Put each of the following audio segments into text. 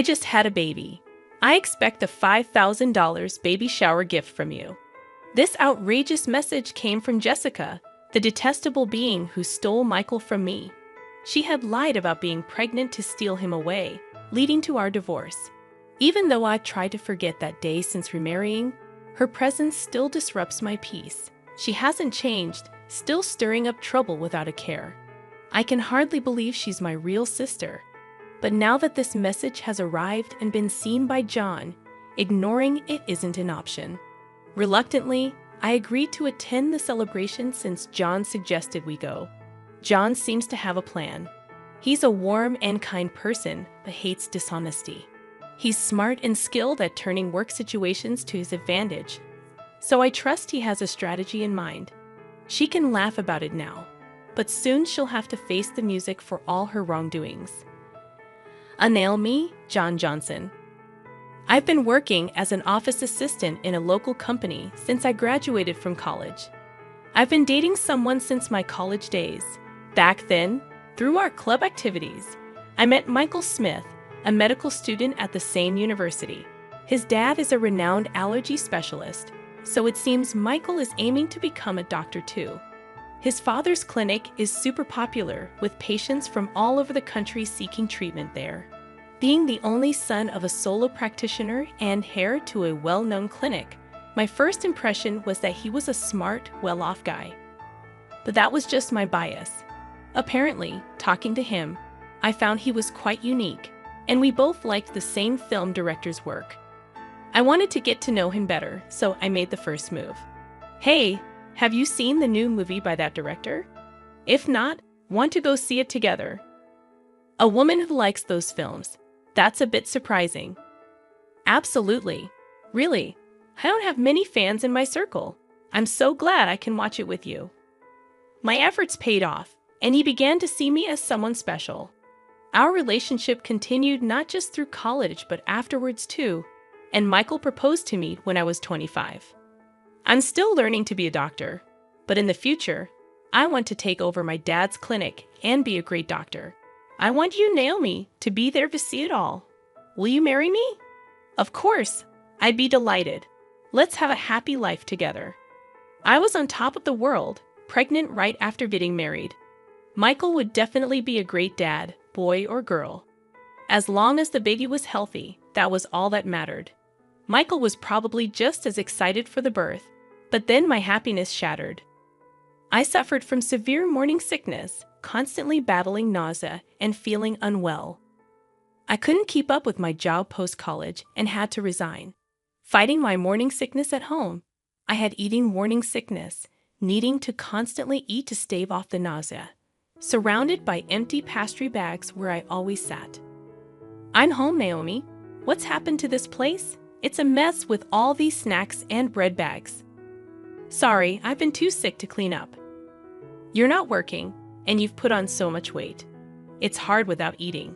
I just had a baby. I expect a $5,000 baby shower gift from you. This outrageous message came from Jessica, the detestable being who stole Michael from me. She had lied about being pregnant to steal him away, leading to our divorce. Even though I've tried to forget that day since remarrying, her presence still disrupts my peace. She hasn't changed, still stirring up trouble without a care. I can hardly believe she's my real sister. But now that this message has arrived and been seen by John, ignoring it isn't an option. Reluctantly, I agreed to attend the celebration since John suggested we go. John seems to have a plan. He's a warm and kind person, but hates dishonesty. He's smart and skilled at turning work situations to his advantage, so I trust he has a strategy in mind. She can laugh about it now, but soon she'll have to face the music for all her wrongdoings. Me, John Johnson. I've been working as an office assistant in a local company since I graduated from college. I've been dating someone since my college days. Back then, through our club activities, I met Michael Smith, a medical student at the same university. His dad is a renowned allergy specialist, so it seems Michael is aiming to become a doctor too. His father's clinic is super popular, with patients from all over the country seeking treatment there. Being the only son of a solo practitioner and heir to a well-known clinic, my first impression was that he was a smart, well-off guy. But that was just my bias. Apparently, talking to him, I found he was quite unique, and we both liked the same film director's work. I wanted to get to know him better, so I made the first move. Hey, have you seen the new movie by that director? If not, want to go see it together? A woman who likes those films. That's a bit surprising. Absolutely. Really, I don't have many fans in my circle. I'm so glad I can watch it with you. My efforts paid off, and he began to see me as someone special. Our relationship continued not just through college but afterwards too, and Michael proposed to me when I was 25. I'm still learning to be a doctor, but in the future, I want to take over my dad's clinic and be a great doctor. I want you, Naomi, to be there to see it all. Will you marry me? Of course, I'd be delighted. Let's have a happy life together. I was on top of the world, pregnant right after getting married. Michael would definitely be a great dad, boy or girl. As long as the baby was healthy, that was all that mattered. Michael was probably just as excited for the birth, but then my happiness shattered. I suffered from severe morning sickness, constantly battling nausea and feeling unwell. I couldn't keep up with my job post-college and had to resign. Fighting my morning sickness at home, I had eating morning sickness, needing to constantly eat to stave off the nausea, surrounded by empty pastry bags where I always sat. I'm home, Naomi. What's happened to this place? It's a mess with all these snacks and bread bags. Sorry, I've been too sick to clean up. You're not working, and you've put on so much weight. It's hard without eating.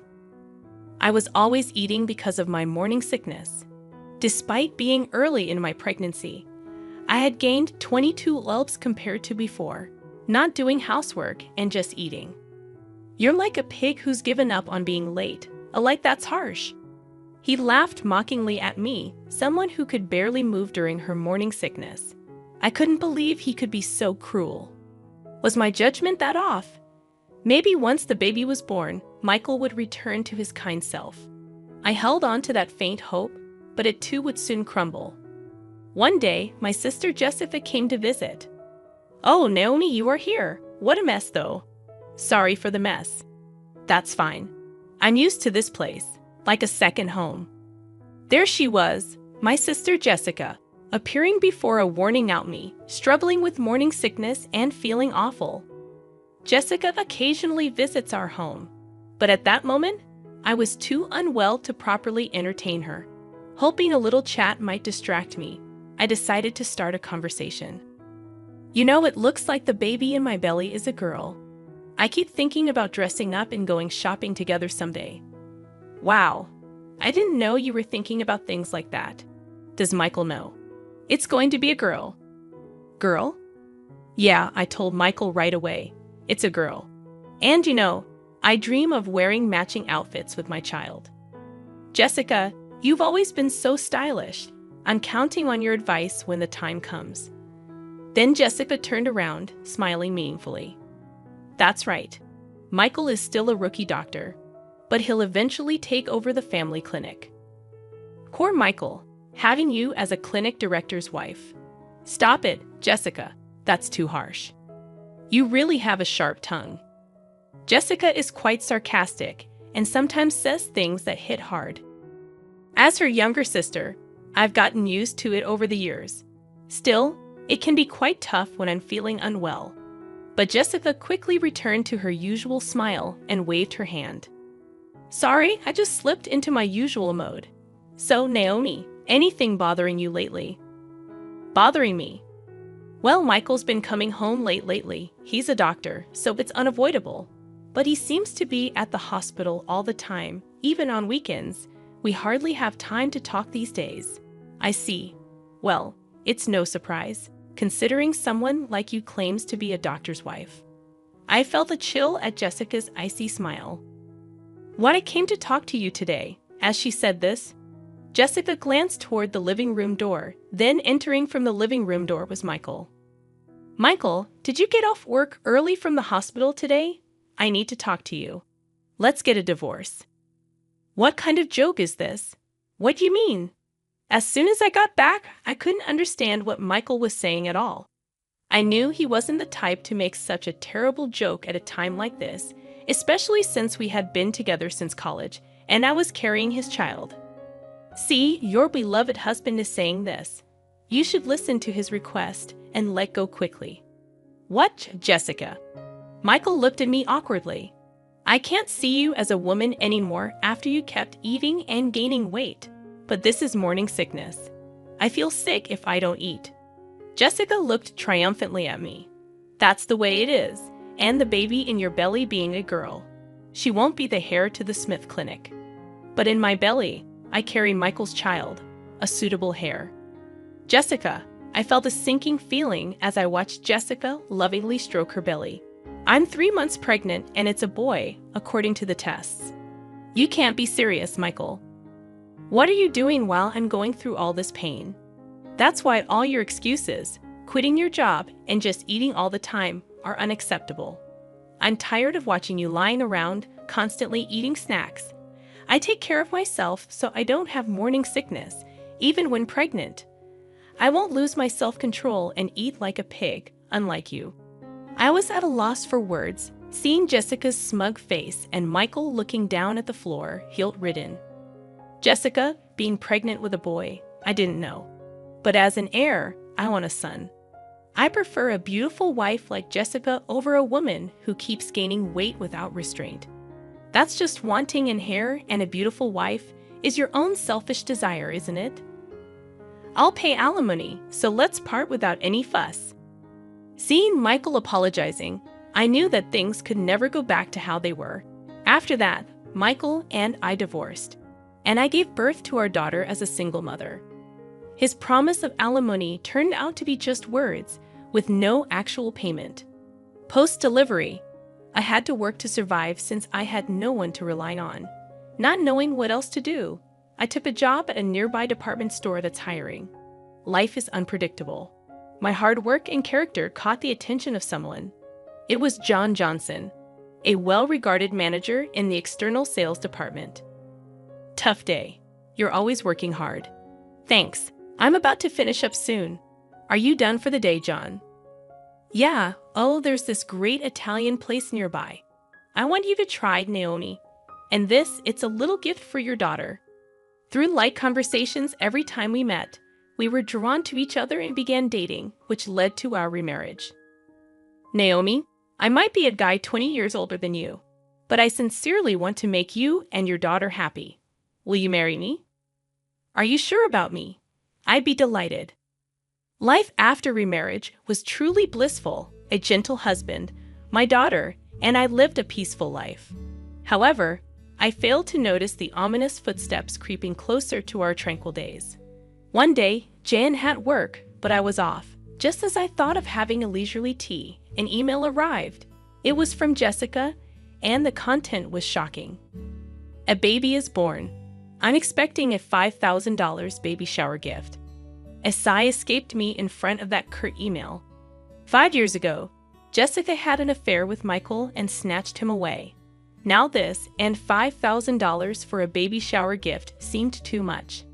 I was always eating because of my morning sickness. Despite being early in my pregnancy, I had gained 22 lbs compared to before, not doing housework and just eating. You're like a pig who's given up on being late. That's harsh. He laughed mockingly at me, someone who could barely move during her morning sickness. I couldn't believe he could be so cruel. Was my judgment that off? Maybe once the baby was born, Michael would return to his kind self. I held on to that faint hope, but it too would soon crumble. One day, my sister Jessica came to visit. Oh, Naomi, you are here. What a mess, though. Sorry for the mess. That's fine. I'm used to this place, like a second home. There she was, my sister Jessica, appearing before a warning out me, struggling with morning sickness and feeling awful. Jessica occasionally visits our home, but at that moment, I was too unwell to properly entertain her. Hoping a little chat might distract me, I decided to start a conversation. You know, it looks like the baby in my belly is a girl. I keep thinking about dressing up and going shopping together someday. Wow, I didn't know you were thinking about things like that. Does Michael know? It's going to be a girl. Girl? Yeah, I told Michael right away. It's a girl. And you know, I dream of wearing matching outfits with my child. Jessica, you've always been so stylish. I'm counting on your advice when the time comes. Then Jessica turned around, smiling meaningfully. That's right. Michael is still a rookie doctor, but he'll eventually take over the family clinic. Poor Michael, having you as a clinic director's wife. Stop it, Jessica. That's too harsh. You really have a sharp tongue. Jessica is quite sarcastic and sometimes says things that hit hard. As her younger sister, I've gotten used to it over the years. Still, it can be quite tough when I'm feeling unwell. But Jessica quickly returned to her usual smile and waved her hand. Sorry, I just slipped into my usual mode. So, Naomi, anything bothering you lately? Bothering me? Well, Michael's been coming home late lately. He's a doctor, so it's unavoidable. But he seems to be at the hospital all the time, even on weekends. We hardly have time to talk these days. I see. Well, it's no surprise, considering someone like you claims to be a doctor's wife. I felt a chill at Jessica's icy smile. What I came to talk to you today. As she said this, Jessica glanced toward the living room door, then entering from the living room door was Michael. Michael, did you get off work early from the hospital today? I need to talk to you. Let's get a divorce. What kind of joke is this? What do you mean? As soon as I got back, I couldn't understand what Michael was saying at all. I knew he wasn't the type to make such a terrible joke at a time like this, especially since we had been together since college, and I was carrying his child. See, your beloved husband is saying this. You should listen to his request and let go quickly. What, Jessica? Michael looked at me awkwardly. I can't see you as a woman anymore after you kept eating and gaining weight. But this is morning sickness. I feel sick if I don't eat. Jessica looked triumphantly at me. That's the way it is, and the baby in your belly being a girl. She won't be the heir to the Smith Clinic. But in my belly, I carry Michael's child, a suitable heir. Jessica, I felt a sinking feeling as I watched Jessica lovingly stroke her belly. I'm 3 months pregnant and it's a boy, according to the tests. You can't be serious, Michael. What are you doing while I'm going through all this pain? That's why all your excuses, quitting your job and just eating all the time, are unacceptable. I'm tired of watching you lying around, constantly eating snacks. I take care of myself so I don't have morning sickness, even when pregnant. I won't lose my self-control and eat like a pig, unlike you. I was at a loss for words, seeing Jessica's smug face and Michael looking down at the floor, guilt-ridden. Jessica, being pregnant with a boy, I didn't know. But as an heir, I want a son. I prefer a beautiful wife like Jessica over a woman who keeps gaining weight without restraint. That's just wanting an heir and a beautiful wife is your own selfish desire, isn't it? I'll pay alimony, so let's part without any fuss. Seeing Michael apologizing, I knew that things could never go back to how they were. After that, Michael and I divorced, and I gave birth to our daughter as a single mother. His promise of alimony turned out to be just words, with no actual payment. Post-delivery, I had to work to survive since I had no one to rely on. Not knowing what else to do, I took a job at a nearby department store that's hiring. Life is unpredictable. My hard work and character caught the attention of someone. It was John Johnson, a well-regarded manager in the external sales department. Tough day. You're always working hard. Thanks. I'm about to finish up soon. Are you done for the day, John? Yeah. Oh, there's this great Italian place nearby. I want you to try, Naomi. And it's a little gift for your daughter. Through light conversations every time we met, we were drawn to each other and began dating, which led to our remarriage. Naomi, I might be a guy 20 years older than you, but I sincerely want to make you and your daughter happy. Will you marry me? Are you sure about me? I'd be delighted. Life after remarriage was truly blissful, a gentle husband, my daughter, and I lived a peaceful life. However, I failed to notice the ominous footsteps creeping closer to our tranquil days. One day, Jan had work, but I was off. Just as I thought of having a leisurely tea, an email arrived. It was from Jessica, and the content was shocking. A baby is born. I'm expecting a $5,000 baby shower gift. A sigh escaped me in front of that curt email. 5 years ago, Jessica had an affair with Michael and snatched him away. Now this and $5,000 for a baby shower gift seemed too much.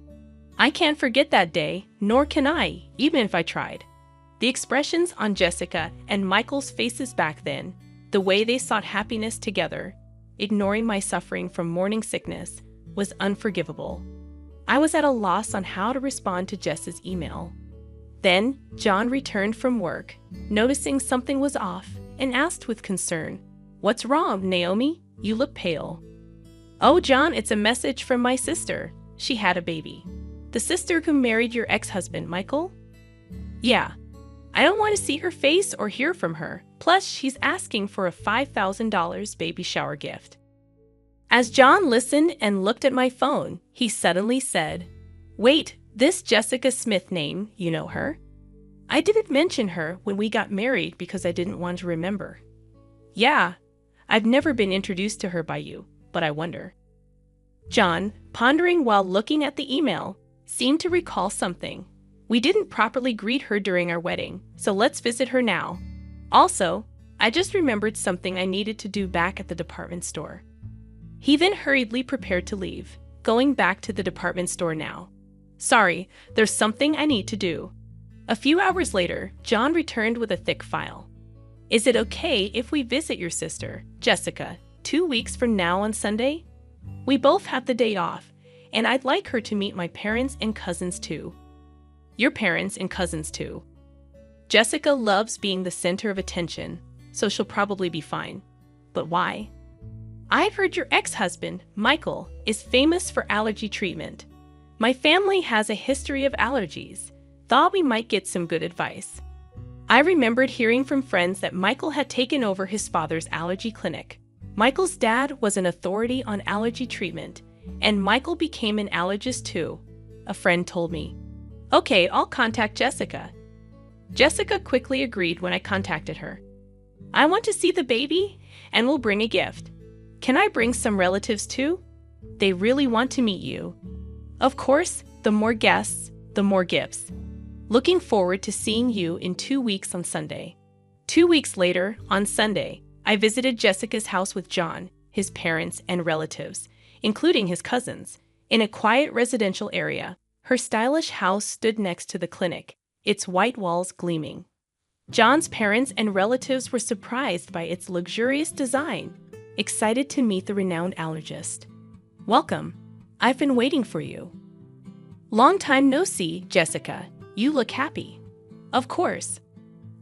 I can't forget that day, nor can I, even if I tried. The expressions on Jessica and Michael's faces back then, the way they sought happiness together, ignoring my suffering from morning sickness, was unforgivable. I was at a loss on how to respond to Jess's email. Then, John returned from work, noticing something was off, and asked with concern, "What's wrong, Naomi? You look pale." "Oh, John, it's a message from my sister. She had a baby." "The sister who married your ex-husband, Michael?" "Yeah. I don't want to see her face or hear from her. Plus, she's asking for a $5,000 baby shower gift." As John listened and looked at my phone, he suddenly said, "Wait, this Jessica Smith name, you know her?" "I didn't mention her when we got married because I didn't want to remember." "Yeah, I've never been introduced to her by you, but I wonder." John, pondering while looking at the email, seemed to recall something. "We didn't properly greet her during our wedding, so let's visit her now. Also, I just remembered something I needed to do back at the department store." He then hurriedly prepared to leave, going back to the department store now. "Sorry, there's something I need to do." A few hours later, John returned with a thick file. "Is it okay if we visit your sister, Jessica, 2 weeks from now on Sunday? We both have the day off, and I'd like her to meet my parents and cousins too." "Your parents and cousins too?" "Jessica loves being the center of attention, so she'll probably be fine. But why?" "I've heard your ex-husband, Michael, is famous for allergy treatment. My family has a history of allergies. Thought we might get some good advice." I remembered hearing from friends that Michael had taken over his father's allergy clinic. Michael's dad was an authority on allergy treatment, and Michael became an allergist too, a friend told me. "Okay, I'll contact Jessica." Jessica quickly agreed when I contacted her. "I want to see the baby, and we'll bring a gift. Can I bring some relatives too? They really want to meet you." "Of course, the more guests, the more gifts. Looking forward to seeing you in 2 weeks on Sunday." 2 weeks later, on Sunday, I visited Jessica's house with John, his parents, and relatives, including his cousins, in a quiet residential area. Her stylish house stood next to the clinic, its white walls gleaming. John's parents and relatives were surprised by its luxurious design, excited to meet the renowned allergist. "Welcome. I've been waiting for you." "Long time no see, Jessica. You look happy." "Of course.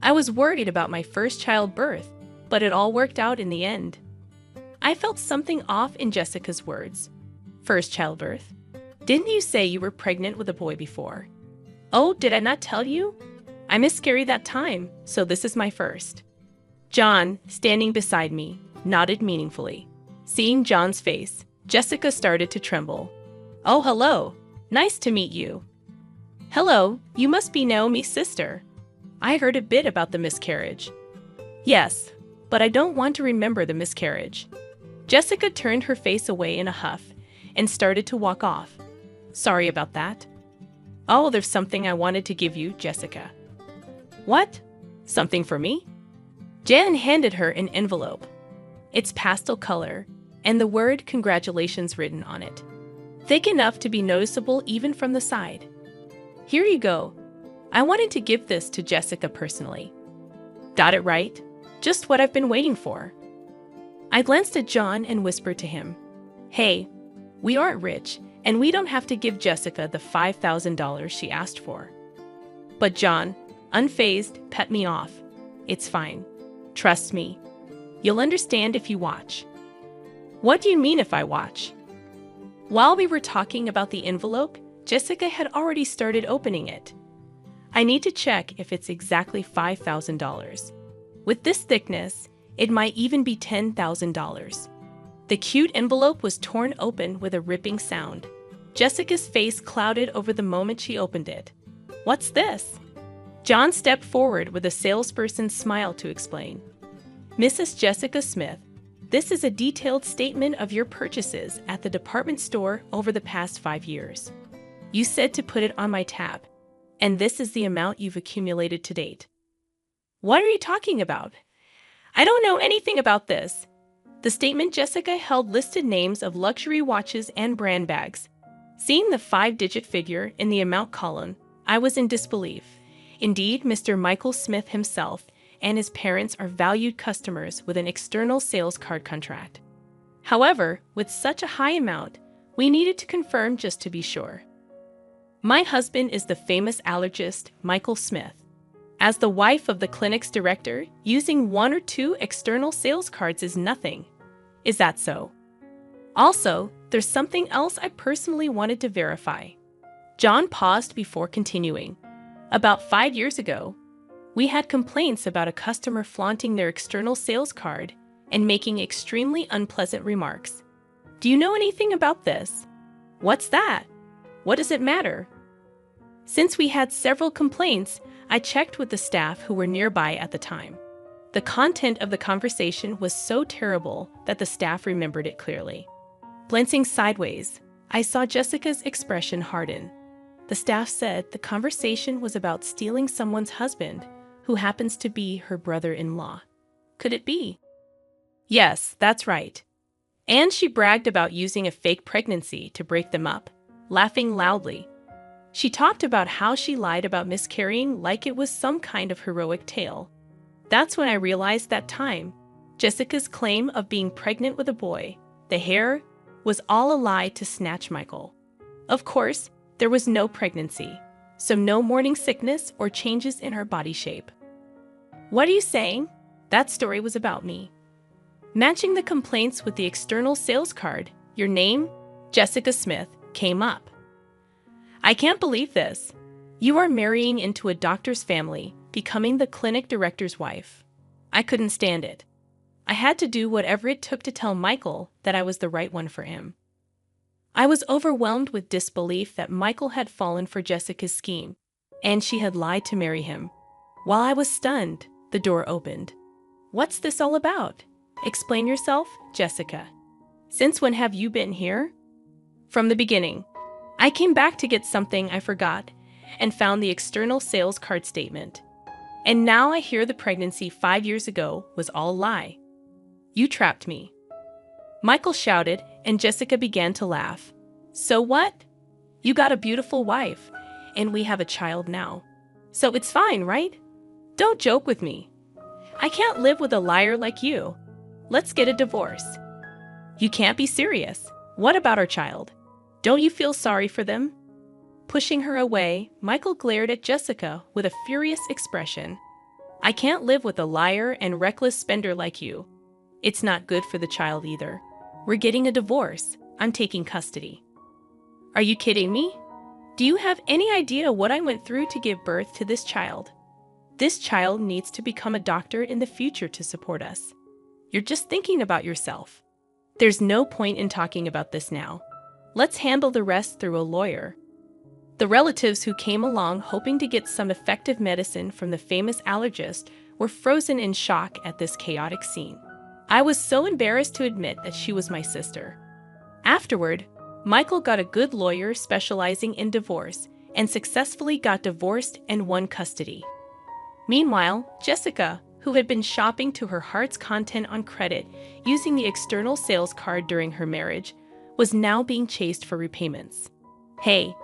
I was worried about my first childbirth, but it all worked out in the end." I felt something off in Jessica's words. "First childbirth? Didn't you say you were pregnant with a boy before?" "Oh, did I not tell you? I miscarried that time, so this is my first." John, standing beside me, nodded meaningfully. Seeing John's face, Jessica started to tremble. "Oh, hello. Nice to meet you." "Hello, you must be Naomi's sister. I heard a bit about the miscarriage." "Yes, but I don't want to remember the miscarriage." Jessica turned her face away in a huff and started to walk off. "Sorry about that." "Oh, there's something I wanted to give you, Jessica." "What? Something for me?" Jan handed her an envelope. It's pastel color, and the word "Congratulations" written on it. Thick enough to be noticeable even from the side. "Here you go. I wanted to give this to Jessica personally." "Got it right? Just what I've been waiting for." I glanced at John and whispered to him, "Hey, we aren't rich, and we don't have to give Jessica the $5,000 she asked for." But John, unfazed, pet me off. "It's fine. Trust me. You'll understand if you watch." "What do you mean if I watch?" While we were talking about the envelope, Jessica had already started opening it. "I need to check if it's exactly $5,000. With this thickness, it might even be $10,000. The cute envelope was torn open with a ripping sound. Jessica's face clouded over the moment she opened it. "What's this?" John stepped forward with a salesperson's smile to explain. "Mrs. Jessica Smith, This is a detailed statement of your purchases at the department store over the past 5 years. You said to put it on my tab, and this is the amount you've accumulated to date. What are you talking about? I don't know anything about this. The statement Jessica held listed names of luxury watches and brand bags. Seeing the 5-digit figure in the amount column, I was in disbelief. Indeed, Mr. Michael Smith himself and his parents are valued customers with an external sales card contract. However, with such a high amount, we needed to confirm just to be sure. My husband is the famous allergist, Michael Smith. As the wife of the clinic's director, using 1 or 2 external sales cards is nothing. Is that so? Also, there's something else I personally wanted to verify. John paused before continuing. About 5 years ago, we had complaints about a customer flaunting their external sales card and making extremely unpleasant remarks. Do you know anything about this? What's that? What does it matter? Since we had several complaints, I checked with the staff who were nearby at the time. The content of the conversation was so terrible that the staff remembered it clearly. Glancing sideways, I saw Jessica's expression harden. The staff said the conversation was about stealing someone's husband, who happens to be her brother-in-law. Could it be? Yes, that's right. And she bragged about using a fake pregnancy to break them up, laughing loudly. She talked about how she lied about miscarrying like it was some kind of heroic tale. That's when I realized that time. Jessica's claim of being pregnant with a boy, the hair, was all a lie to snatch Michael. Of course, there was no pregnancy, so no morning sickness or changes in her body shape. What are you saying? That story was about me. Matching the complaints with the external sales card, your name, Jessica Smith, came up. I can't believe this. You are marrying into a doctor's family, becoming the clinic director's wife. I couldn't stand it. I had to do whatever it took to tell Michael that I was the right one for him. I was overwhelmed with disbelief that Michael had fallen for Jessica's scheme, and she had lied to marry him. While I was stunned, the door opened. What's this all about? Explain yourself, Jessica. Since when have you been here? From the beginning. I came back to get something I forgot and found the external sales card statement. And now I hear the pregnancy 5 years ago was all a lie. You trapped me. Michael shouted, and Jessica began to laugh. So what? You got a beautiful wife, and we have a child now. So it's fine, right? Don't joke with me. I can't live with a liar like you. Let's get a divorce. You can't be serious. What about our child? Don't you feel sorry for them? Pushing her away, Michael glared at Jessica with a furious expression. I can't live with a liar and reckless spender like you. It's not good for the child either. We're getting a divorce. I'm taking custody. Are you kidding me? Do you have any idea what I went through to give birth to this child? This child needs to become a doctor in the future to support us. You're just thinking about yourself. There's no point in talking about this now. Let's handle the rest through a lawyer. The relatives who came along hoping to get some effective medicine from the famous allergist were frozen in shock at this chaotic scene. I was so embarrassed to admit that she was my sister. Afterward, Michael got a good lawyer specializing in divorce and successfully got divorced and won custody. Meanwhile, Jessica, who had been shopping to her heart's content on credit using the external sales card during her marriage, was now being chased for repayments. Hey,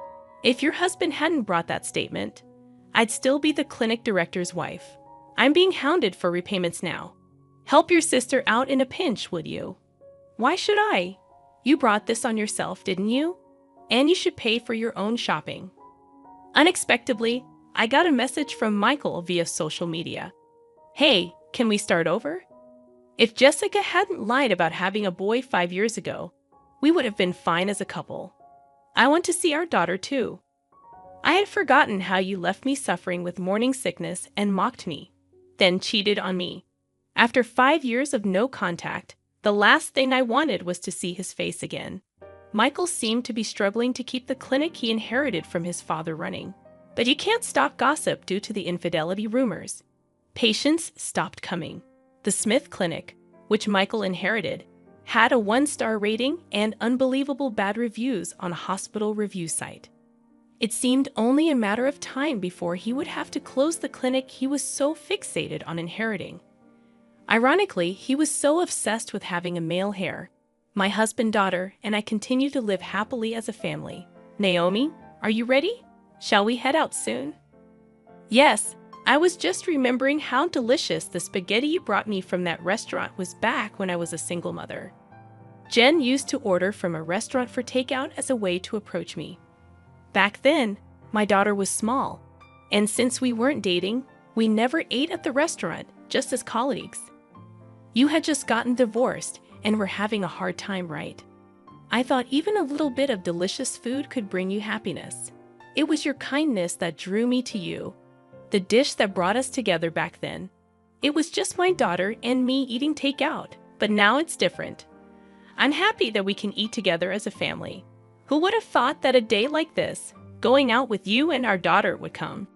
if your husband hadn't brought that statement, I'd still be the clinic director's wife. I'm being hounded for repayments now. Help your sister out in a pinch, would you? Why should I? You brought this on yourself, didn't you? And you should pay for your own shopping. Unexpectedly, I got a message from Michael via social media. Hey, can we start over? If Jessica hadn't lied about having a boy 5 years ago, we would have been fine as a couple. I want to see our daughter too. I had forgotten how you left me suffering with morning sickness and mocked me, then cheated on me. After 5 years of no contact, the last thing I wanted was to see his face again. Michael seemed to be struggling to keep the clinic he inherited from his father running. But you can't stop gossip due to the infidelity rumors. Patients stopped coming. The Smith Clinic, which Michael inherited, had a 1-star rating and unbelievable bad reviews on a hospital review site. It seemed only a matter of time before he would have to close the clinic he was so fixated on inheriting. Ironically, he was so obsessed with having a male heir. My husband, daughter, and I continue to live happily as a family. Naomi, are you ready? Shall we head out soon? Yes, I was just remembering how delicious the spaghetti you brought me from that restaurant was back when I was a single mother. Jen used to order from a restaurant for takeout as a way to approach me. Back then, my daughter was small, and since we weren't dating, we never ate at the restaurant, just as colleagues. You had just gotten divorced and were having a hard time, right? I thought even a little bit of delicious food could bring you happiness. It was your kindness that drew me to you, the dish that brought us together back then. It was just my daughter and me eating takeout, but now it's different. I'm happy that we can eat together as a family. Who would have thought that a day like this, going out with you and our daughter, would come?